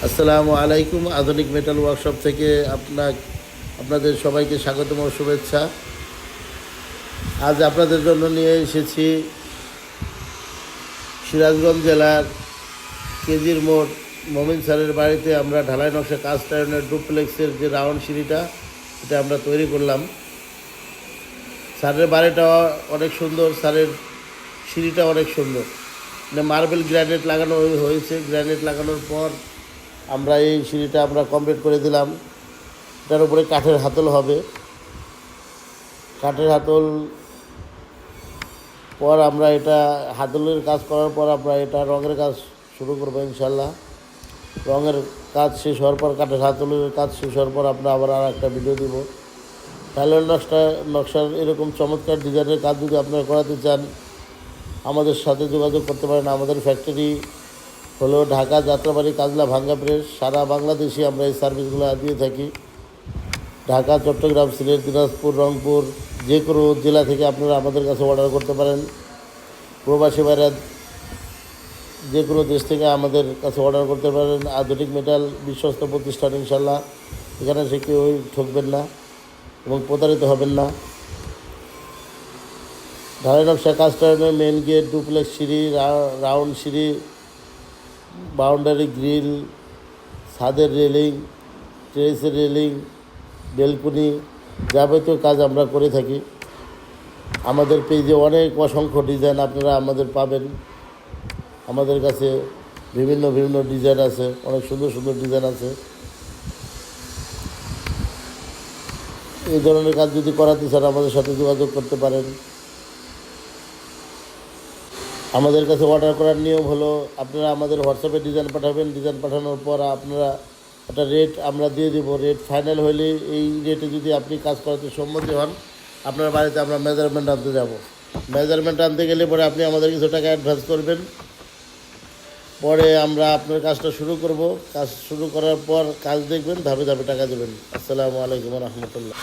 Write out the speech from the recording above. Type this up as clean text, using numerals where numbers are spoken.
আসসালামু আলাইকুম। আধুনিক মেটাল ওয়ার্কশপ থেকে আপনাদের সবাইকে স্বাগতম ও শুভেচ্ছা। আজ আপনাদের জন্য নিয়ে এসেছি সিরাজগঞ্জ জেলার কেজির মোড় মমিন স্যারের বাড়িতে আমরা ঢালাই নকশা কাস্ট আয়রনের ডুপ্লেক্সের যে রাউন্ড সিঁড়িটা এটা আমরা তৈরি করলাম। স্যারের বাড়িটা অনেক সুন্দর, স্যারের সিঁড়িটা অনেক সুন্দর। মানে মার্বেল গ্রানাইট লাগানো হয়েছে। গ্রানাইট লাগানোর পর আমরা এই সিঁড়িটা আমরা কমপ্লিট করে দিলাম। এটার উপরে কাঠের হাতল হবে। কাঠের হাতল পর আমরা এটা হাতলের কাজ করার পর আমরা এটা রঙের কাজ শুরু করবো ইনশাল্লাহ। রঙের কাজ শেষ হওয়ার পর, কাঠের হাতলের কাজ শেষ হওয়ার পর আমরা আবার আর একটা ভিডিও দিব। থাইল্যান্ড নকশার এরকম চমৎকার ডিজাইনের কাজ যদি আপনারা করাতে চান আমাদের সাথে যোগাযোগ করতে পারেন। আমাদের ফ্যাক্টরি হলো ঢাকা, যাত্রাবাড়ি, কাজলা, ভাঙ্গা প্রেস। সারা বাংলাদেশে আমরা এই সার্ভিসগুলো দিয়ে থাকি। ঢাকা, চট্টগ্রাম, সিলেট, দিনাজপুর, রংপুর, যে কোনো জেলা থেকে আপনারা আমাদের কাছে অর্ডার করতে পারেন। প্রবাসী বাইরে যে কোনো দেশ থেকে আমাদের কাছে অর্ডার করতে পারেন। আধুনিক মেটাল বিশ্বস্ত প্রতিষ্ঠান ইনশাল্লাহ। এখানে সে কেউ ঠকবেন না এবং প্রতারিত হবেন না। ঢালাই নকশা কাস্ট আয়রনের মেন গেট, ডুপ্লেক্স সিঁড়ি, রাউন্ড সিঁড়ি, বাউন্ডারি গ্রিল, ছাদের রেলিং, টেরেসের রেলিং, বেলকুনি, যাবতীয় কাজ আমরা করে থাকি। আমাদের পেজে অসংখ্য ডিজাইন আপনারা আমাদের পাবেন। আমাদের কাছে বিভিন্ন বিভিন্ন ডিজাইন আছে, অনেক সুন্দর সুন্দর ডিজাইন আছে। এই ধরনের কাজ যদি করাতে চান আমাদের সাথে যোগাযোগ করতে পারেন। আমাদের কাছে অর্ডার করার নিয়ম হলো আপনারা আমাদের হোয়াটসঅ্যাপে ডিজাইন পাঠাবেন। ডিজাইন পাঠানোর পর আপনারা একটা রেট আমরা দিয়ে দেবো। রেট ফাইনাল হলে এই রেটে যদি আপনি কাজ করাতে সম্মতি হন আপনার বাড়িতে আমরা মেজারমেন্ট আনতে যাব। মেজারমেন্ট আনতে গেলে পরে আপনি আমাদের কিছু টাকা অ্যাডভান্স করবেন। পরে আমরা আপনার কাজটা শুরু করব। কাজ শুরু করার পর কাজ দেখবেন, ধাপে ধাপে টাকা দেবেন। আসসালামু আলাইকুম রহমতুল্লাহ।